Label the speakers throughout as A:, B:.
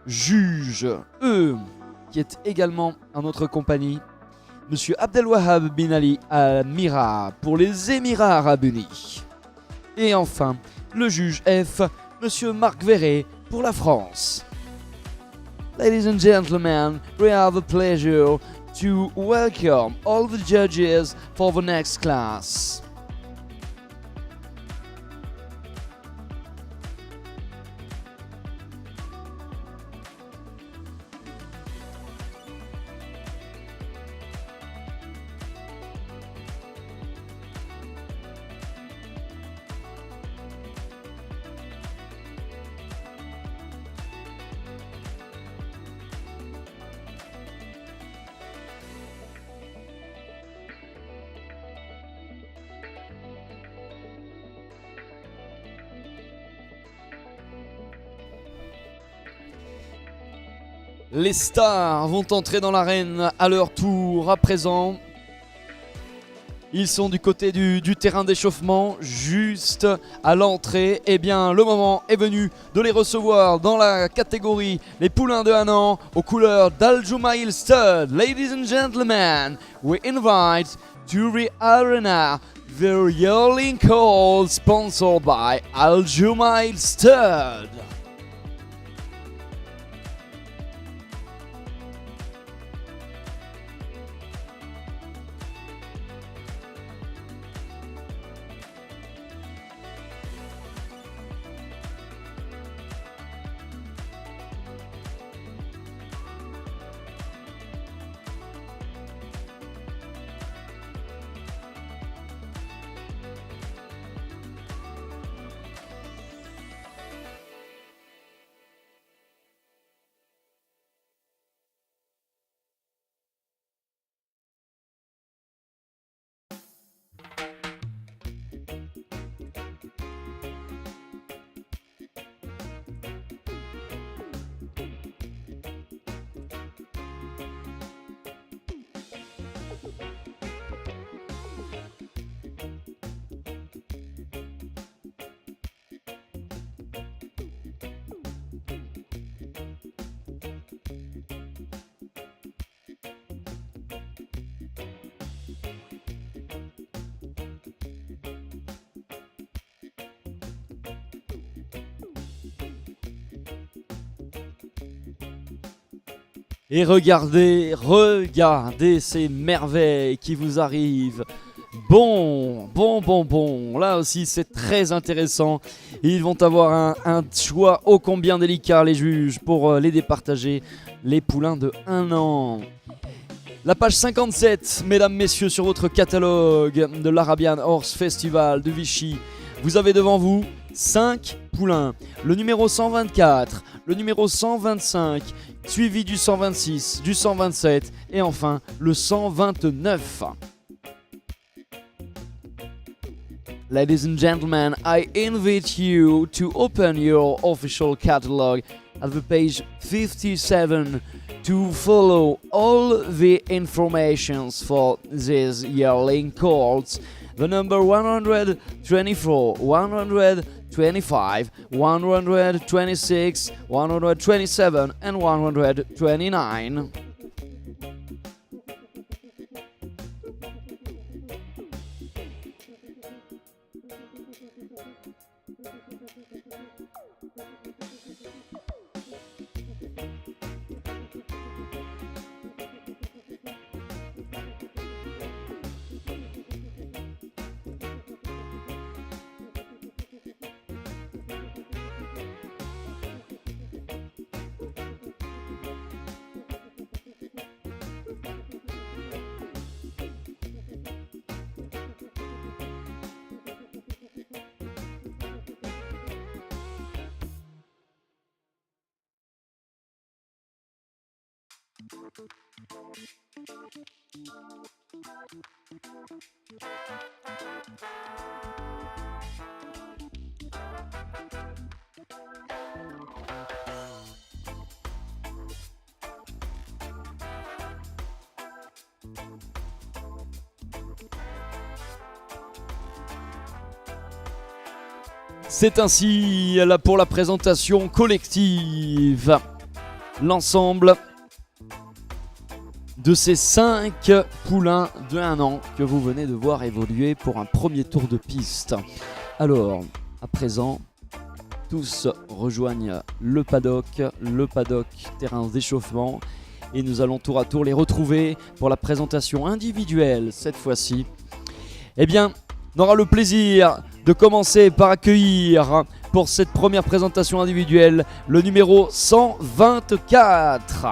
A: juges, eux, qui est également en notre compagnie, Monsieur Abdelwahab bin Ali Al-Mira pour les Émirats Arabes Unis. Et enfin, le juge F, Monsieur Marc Verret pour la France. Ladies and gentlemen, we have the pleasure to welcome all the judges for the next class. Les stars vont entrer dans l'arène à leur tour à présent. Ils sont du côté du terrain d'échauffement, juste à l'entrée. Eh bien, le moment est venu de les recevoir dans la catégorie les poulains de 1 an aux couleurs d'Al Jumail Stud. Ladies and gentlemen, we invite to the arena the yearling call sponsored by Al Jumail Stud. Et regardez ces merveilles qui vous arrivent. Bon. Là aussi, c'est très intéressant. Ils vont avoir un choix ô combien délicat, les juges, pour les départager. Les poulains de 1 an. La page 57, mesdames, messieurs, sur votre catalogue de l'Arabian Horse Festival de Vichy. Vous avez devant vous 5 poulains. Le numéro 124, le numéro 125, suivi du 126, du 127 et enfin le 129. Ladies and gentlemen, I invite you to open your official catalog at the page 57 to follow all the informations for these yearling colts. The number 124, 125, 126, 127 and 129. C'est ainsi là pour la présentation collective. l'ensemble de ces 5 poulains de 1 an que vous venez de voir évoluer pour un premier tour de piste. Alors, à présent, tous rejoignent le paddock terrain d'échauffement, et nous allons tour à tour les retrouver pour la présentation individuelle cette fois-ci. Eh bien, on aura le plaisir de commencer par accueillir pour cette première présentation individuelle le numéro 124.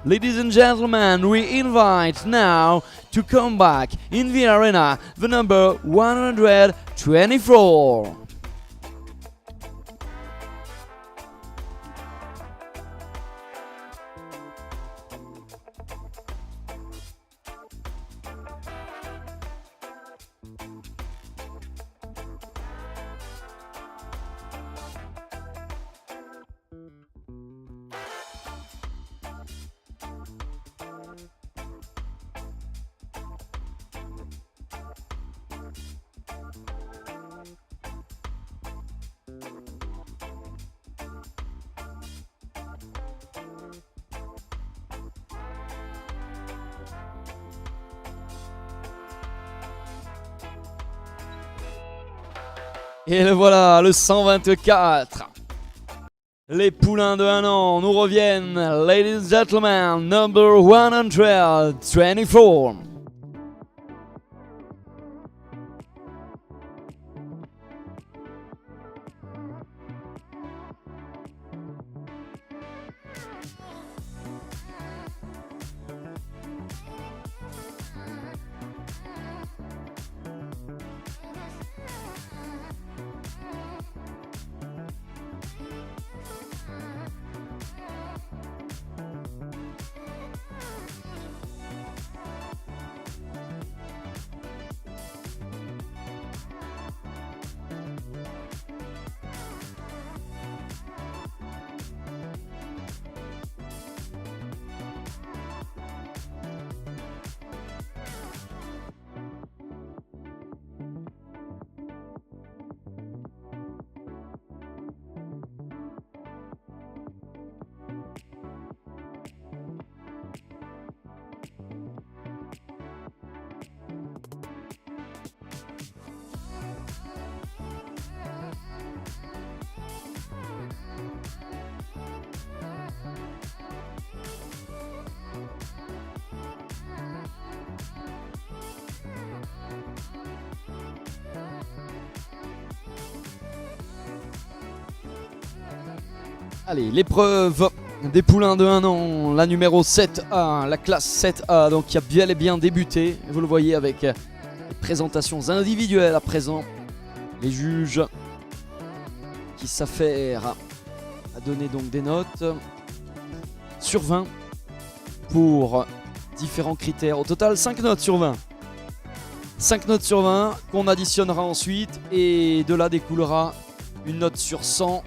A: Ladies and gentlemen, we invite now to come back in the arena the number 124. Et le voilà, le 124. Les poulains de 1 an nous reviennent. Ladies and gentlemen, number 124. Allez, l'épreuve des poulains de 1 an, la numéro 7A, la classe 7A, donc qui a bien et bien débuté. Vous le voyez avec les présentations individuelles à présent. Les juges qui s'affairent à donner donc des notes sur 20 pour différents critères. Au total, 5 notes sur 20. 5 notes sur 20 qu'on additionnera ensuite, et de là découlera une note sur 100,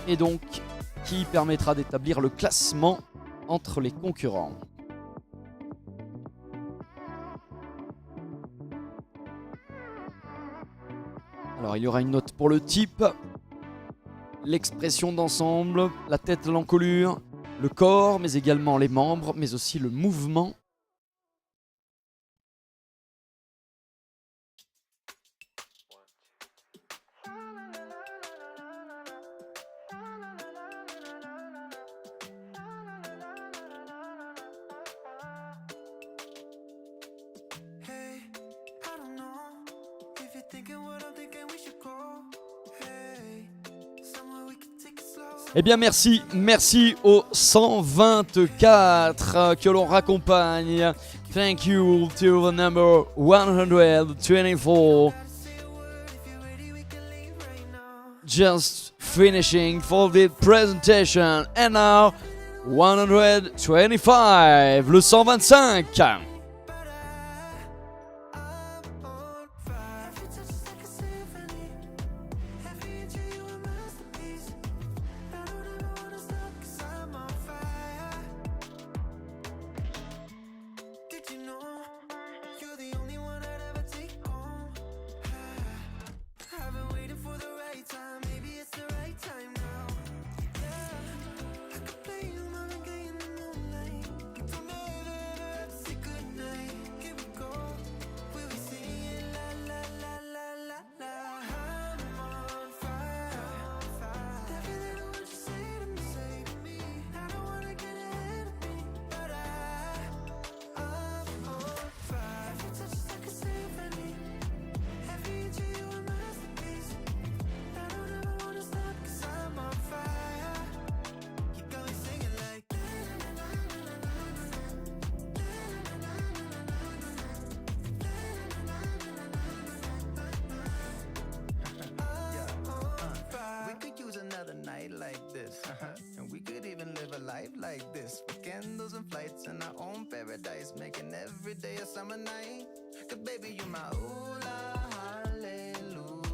A: et donc qui permettra d'établir le classement entre les concurrents. Alors il y aura une note pour le type, l'expression d'ensemble, la tête, l'encolure, le corps, mais également les membres, mais aussi le mouvement. Eh bien merci au 124 que l'on raccompagne. Thank you to the number 124. Just finishing for the presentation. And now 125, le 125.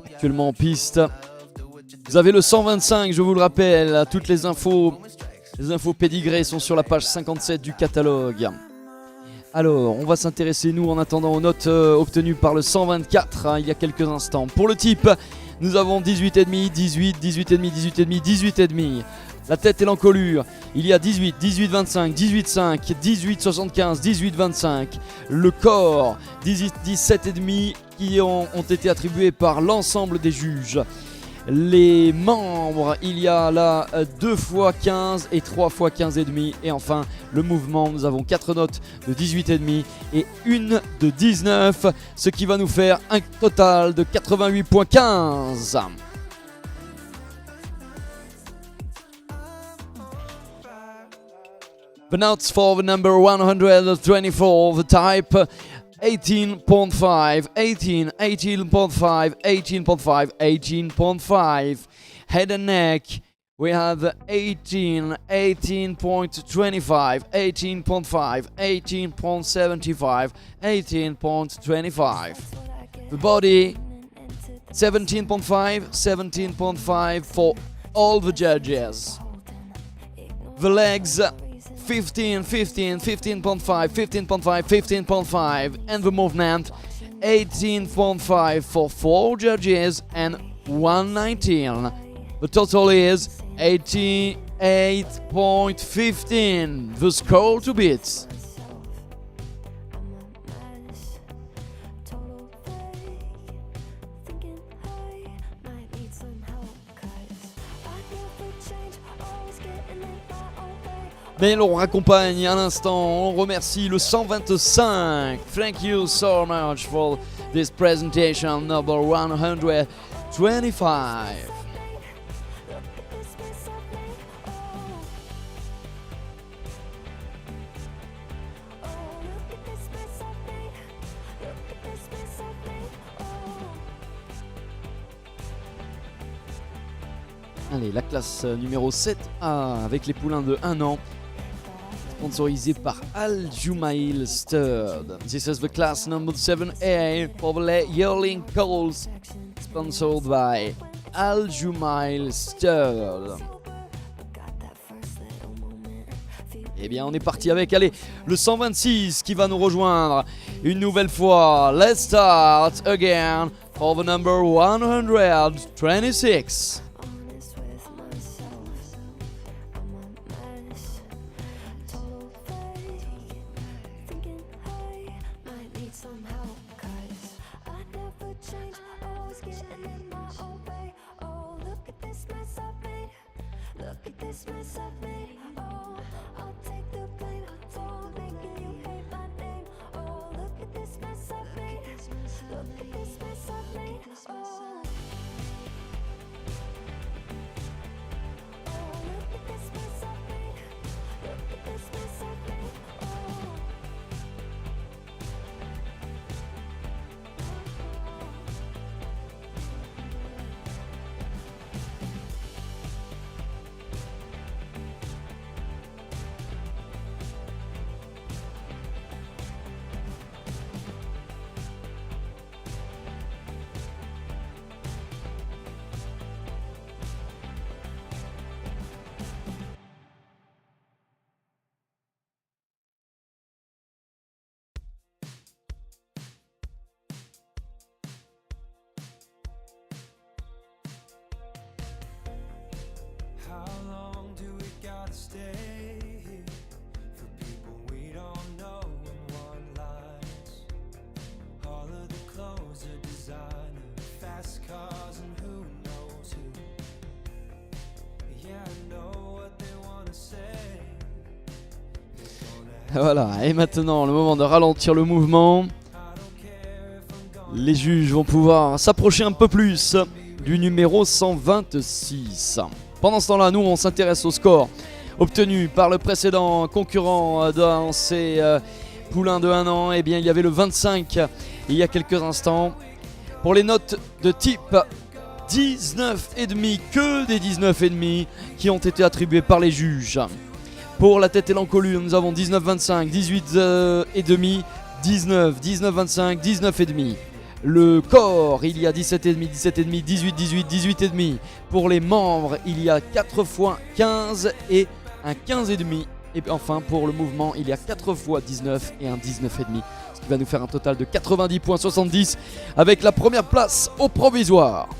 A: Actuellement en piste. Vous avez le 125, je vous le rappelle. Toutes les infos pédigrées sont sur la page 57 du catalogue. Alors, on va s'intéresser, nous, en attendant aux notes obtenues par le 124 il y a quelques instants. Pour le type, nous avons 18,5, 18, 18,5, 18,5, 18,5. La tête et l'encolure, il y a 18, 18, 25, 18, 5, 18, 75, 18, 25. Le corps, 17,5 qui ont été attribués par l'ensemble des juges. Les membres, il y a là 2 fois 15 et 3 fois 15,5. Et enfin, le mouvement, nous avons 4 notes de 18,5 et une de 19, ce qui va nous faire un total de 88,15. The notes for the number 124, the type 18.5, 18, 18.5, 18.5, 18.5. Head and neck, we have 18, 18.25, 18.5, 18.75, 18.25. The body, 17.5, 17.5 for all the judges. The legs, 15, 15, 15.5, 15.5, 15.5, and the movement 18.5 for 4 judges and 119. The total is 88.15. The score to beat. Mais l'on raccompagne à l'instant, on remercie le 125. Thank you so much for this presentation number 125. Allez, la classe numéro 7A avec les poulains de 1 an. Sponsorisé par Al Jumail Stud. This is the class number 7A for the yearling coals, sponsored by Al Jumail Stud. Eh bien, on est parti avec, allez, le 126 qui va nous rejoindre une nouvelle fois. Let's start again for the number 126. Voilà, et maintenant le moment de ralentir le mouvement. Les juges vont pouvoir s'approcher un peu plus du numéro 126. Pendant ce temps-là, nous on s'intéresse au score obtenu par le précédent concurrent dans ces poulains de 1 an. Eh bien, il y avait le 25 il y a quelques instants. Pour les notes de type 19,5, que des 19,5 qui ont été attribués par les juges. Pour la tête et l'encolure, nous avons 19-25, 18 et demi, 19, 19-25, 19 et demi. Le corps, il y a 17,5, 17,5, 18, 18, 18 et demi. Pour les membres, il y a 4 fois 15 et un 15 et demi. Et enfin, pour le mouvement, il y a 4 fois 19 et un 19 et demi. Ce qui va nous faire un total de 90,70 avec la première place au provisoire.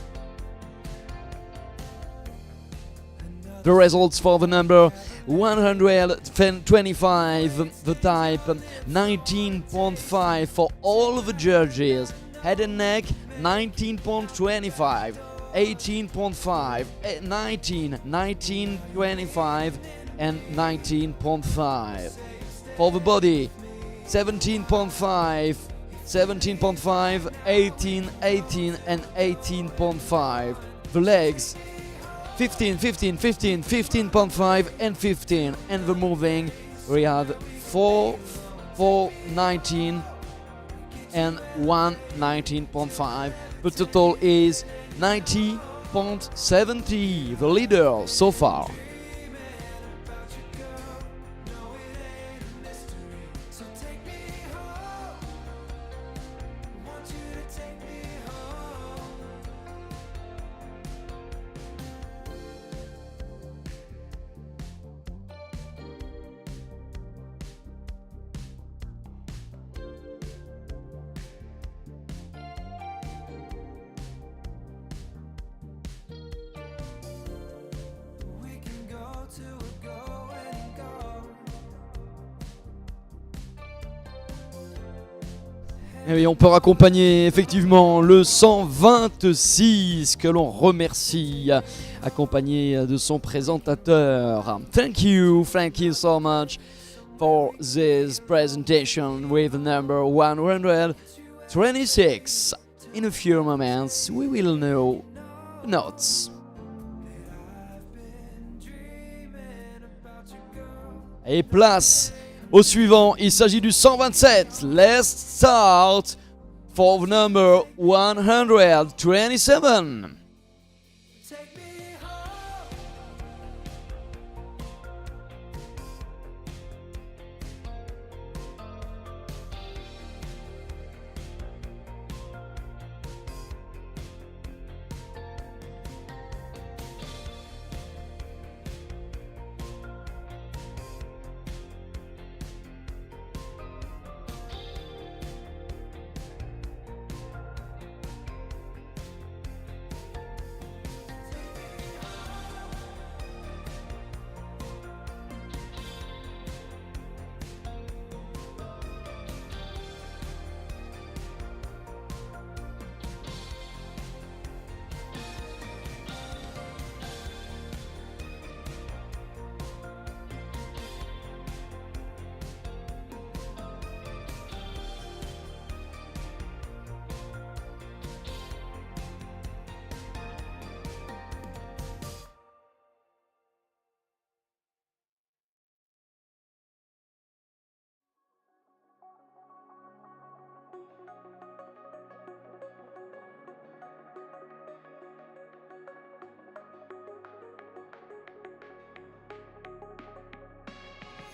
A: The results for the number 125, the type 19.5 for all the judges. Head and neck 19.25, 18.5, 19, 19.25 and 19.5. For the body 17.5, 17.5, 18, 18 and 18.5. The legs 15, 15, 15, 15.5 and 15. And the moving, we have 4, 4, 19 and 1, 19.5. The total is 90.70. The leader so far. Et oui, on peut raccompagner effectivement le 126 que l'on remercie, accompagné de son présentateur. Thank you so much for this presentation with number 126. In a few moments we will know the notes. Et place au suivant, il s'agit du 127. Let's start for the number 127.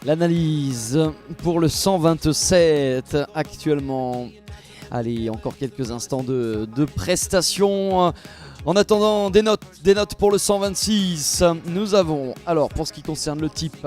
A: L'analyse pour le 127 actuellement. Allez, encore quelques instants de prestation. En attendant des notes pour le 126, nous avons, alors pour ce qui concerne le type,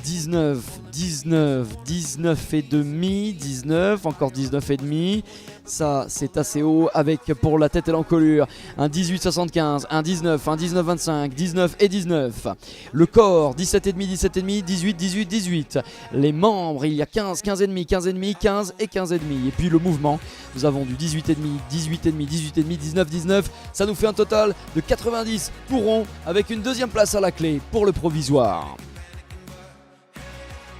A: 19, 19, 19 et demi, 19, encore 19 et demi. Ça, c'est assez haut avec pour la tête et l'encolure un 18,75, un 19, un 19,25, 19 et 19. Le corps, 17,5, 17,5, 18, 18, 18. Les membres, il y a 15, 15,5, 15,5, 15 et 15,5. Et puis le mouvement, nous avons du 18,5, 18,5, 18,5, 19, 19. Ça nous fait un total de 90 pour rond avec une deuxième place à la clé pour le provisoire.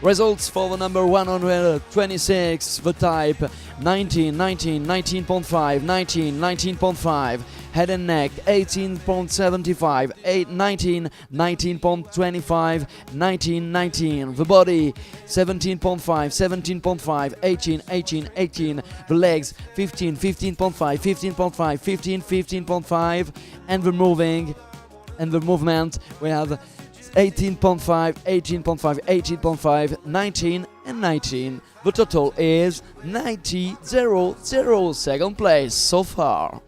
A: Results for the number 126, the type 19, 19, 19.5, 19, 19.5, head and neck 18.75, 8, 19, 19.25, 19, 19, the body 17.5, 17.5, 18, 18, 18, the legs 15, 15.5, 15.5, 15, 15.5, and the movement we have 18.5, 18.5, 18.5, 19 and 19. The total is 90.00, second place so far.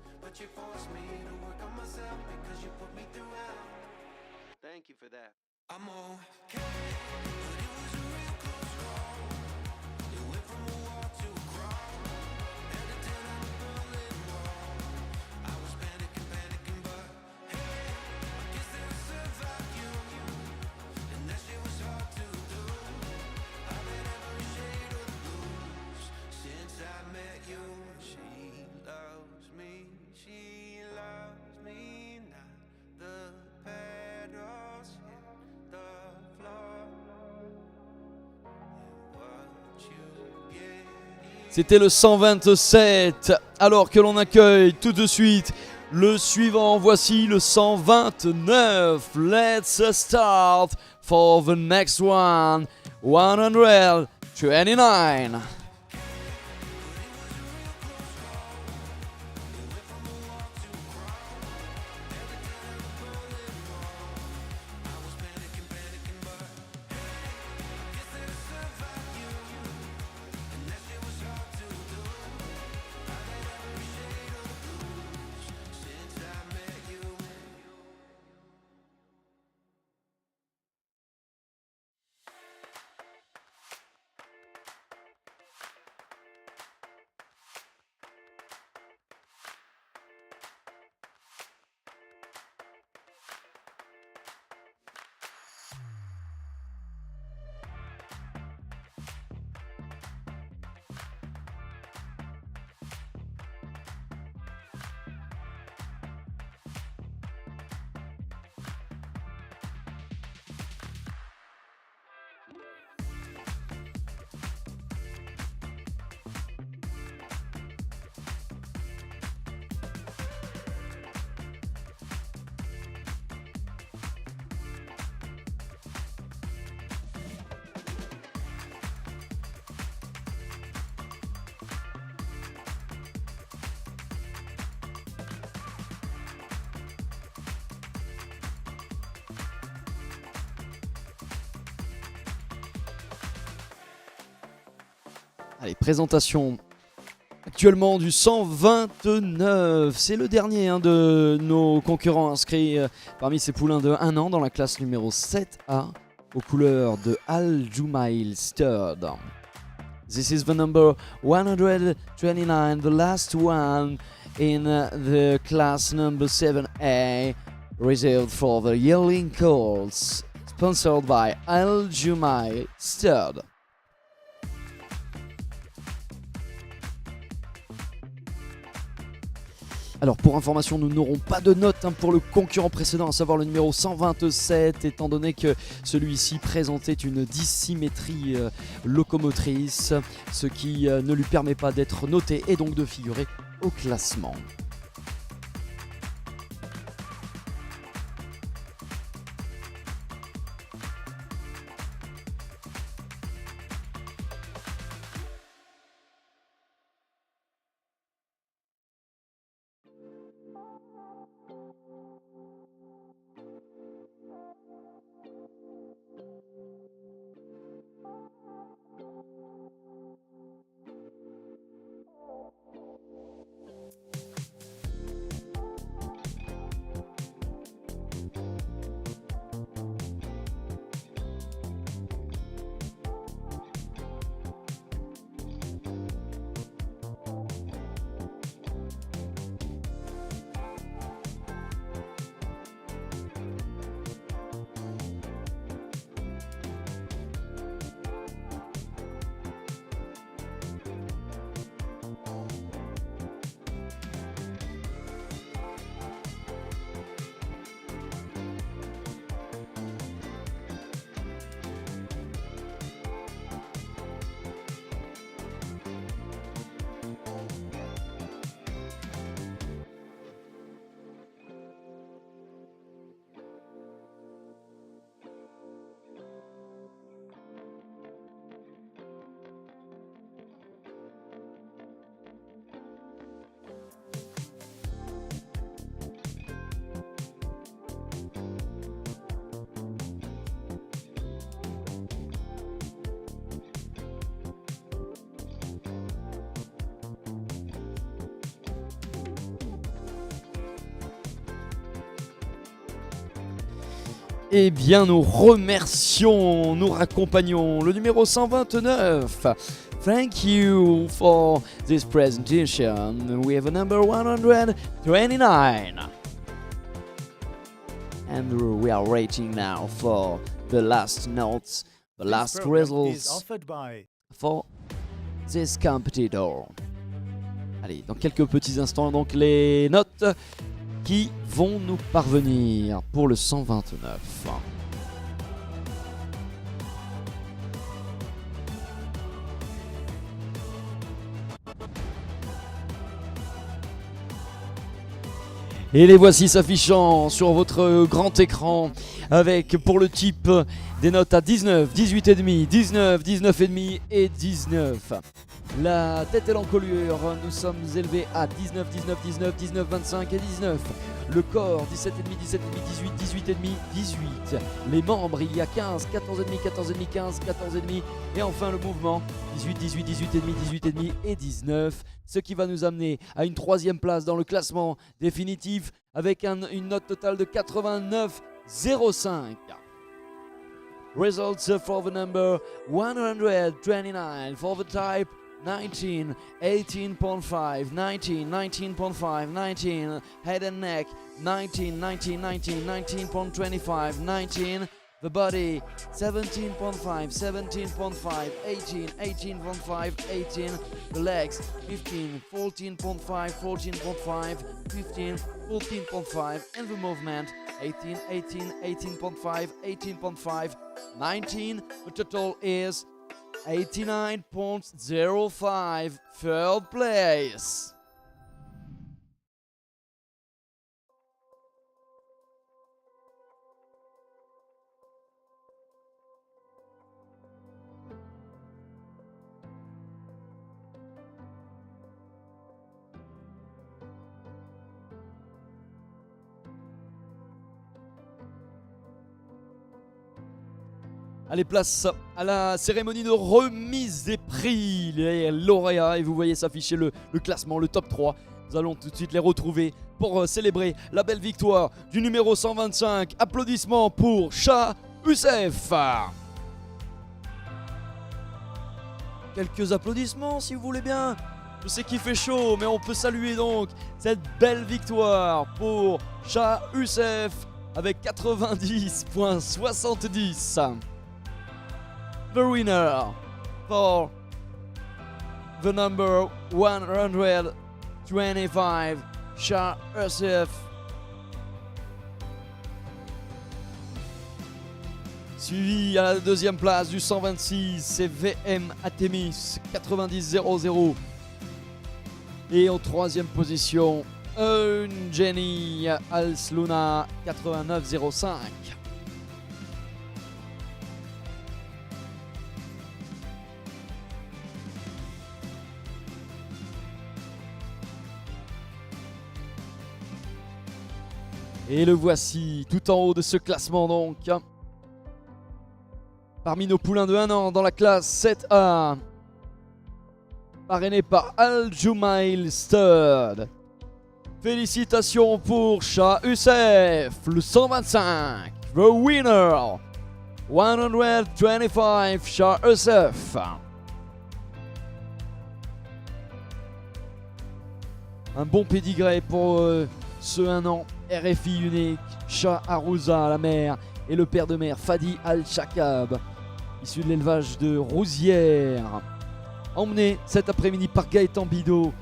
B: Thank you for that.
A: C'était le 127, alors que l'on accueille tout de suite le suivant. Voici le 129. Let's start for the next one. 129. Allez, présentation actuellement du 129. C'est le dernier de nos concurrents inscrits parmi ces poulains de 1 an dans la classe numéro 7A aux couleurs de Al Jumail Stud. This is the number 129, the last one in the class number 7A, reserved for the Yearling Colts, sponsored by Al Jumail Stud. Alors pour information, nous n'aurons pas de note pour le concurrent précédent, à savoir le numéro 127, étant donné que celui-ci présentait une dissymétrie locomotrice, ce qui ne lui permet pas d'être noté et donc de figurer au classement. Eh bien, nous remercions, nous raccompagnons le numéro 129. Thank you for this presentation. We have a number 129. And we are waiting now for the last notes, the last results for this competitor. Allez, dans quelques petits instants, donc les notes qui vont nous parvenir pour le 129. Et les voici s'affichant sur votre grand écran avec pour le type des notes à 19, 18,5, 19, 19,5 et 19. La tête et l'encolure, nous sommes élevés à 19, 19, 19, 19, 25 et 19. Le corps, 17,5, 17,5, 18, 18,5, 18. Les membres, il y a 15, 14,5, 14,5, 15, 14,5. Et enfin le mouvement, 18, 18, 18,5, 18,5 et 19. Ce qui va nous amener à une troisième place dans le classement définitif avec une note totale de 89,05. Results for the number 129 for the type 19, 18.5, 19, 19.5, 19, head and neck, 19, 19, 19, 19.25, 19, the body, 17.5, 17.5, 18, 18.5, 18, the legs, 15, 14.5, 14.5, 15, 14.5, and the movement, 18, 18, 18.5, 18.5, 19, the total is 89.05, third place. Allez, place à la cérémonie de remise des prix, les lauréats, et vous voyez s'afficher le classement, le top 3. Nous allons tout de suite les retrouver pour célébrer la belle victoire du numéro 125. Applaudissements pour Shah Youssef. Quelques applaudissements si vous voulez bien. Je sais qu'il fait chaud, mais on peut saluer donc cette belle victoire pour Shah Youssef avec 90.70. The winner for the number 125, Shah Youssef. Suivi à la deuxième place du 126, c'est VM Artemis 90.00. Et en troisième position, Jenny Alsluna 89.05. Et le voici tout en haut de ce classement donc. Parmi nos poulains de 1 an dans la classe 7A. Parrainé par Al-Jumail Stud. Félicitations pour Shah Youssef, le 125. The winner. 125 Shah Youssef. Un bon pédigré pour ce 1 an. RFI unique, Shah Arouza, la mère, et le père de mère, Fadi Al-Shakab, issu de l'élevage de Rousières, emmené cet après-midi par Gaëtan Bidot,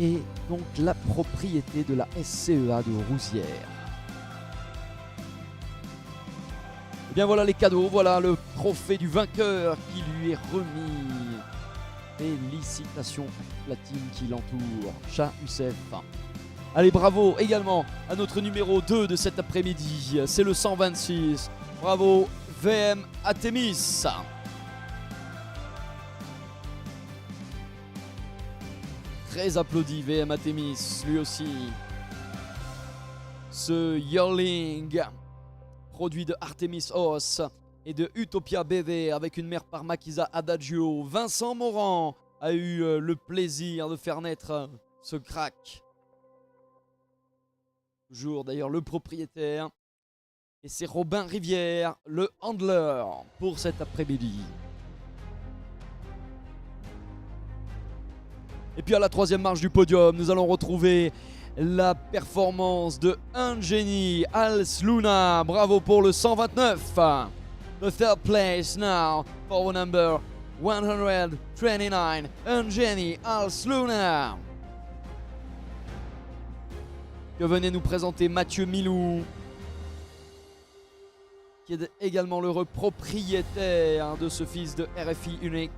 A: et donc la propriété de la SCEA de Rousières. Et bien voilà les cadeaux, voilà le trophée du vainqueur qui lui est remis. Félicitations platine qui l'entoure, Shah Youssef. Allez, bravo également à notre numéro 2 de cet après-midi, c'est le 126. Bravo VM Artemis. Très applaudi VM Artemis, lui aussi. Ce yearling, produit de Artemis Horse et de Utopia BV avec une mère par Makisa Adagio. Vincent Morand a eu le plaisir de faire naître ce crack. Toujours d'ailleurs le propriétaire. Et c'est Robin Rivière, le handler, pour cet après-midi. Et puis à la troisième marche du podium, nous allons retrouver la performance de Ungeni Alsluna. Bravo pour le 129. The third place now for number 129, Ungeni Alsluna. Que venait nous présenter Mathieu Milou, qui est également l'heureux propriétaire de ce fils de RFI Unique.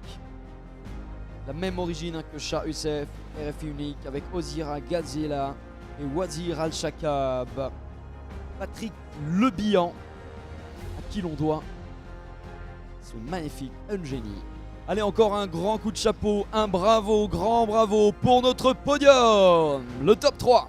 A: La même origine que Shah Youssef, RFI Unique, avec Ozira Gazila et Wazir Al-Shakab. Patrick Lebihan, à qui l'on doit ce magnifique Ungeni. Allez, encore un grand coup de chapeau, un bravo, grand bravo pour notre podium, le top 3.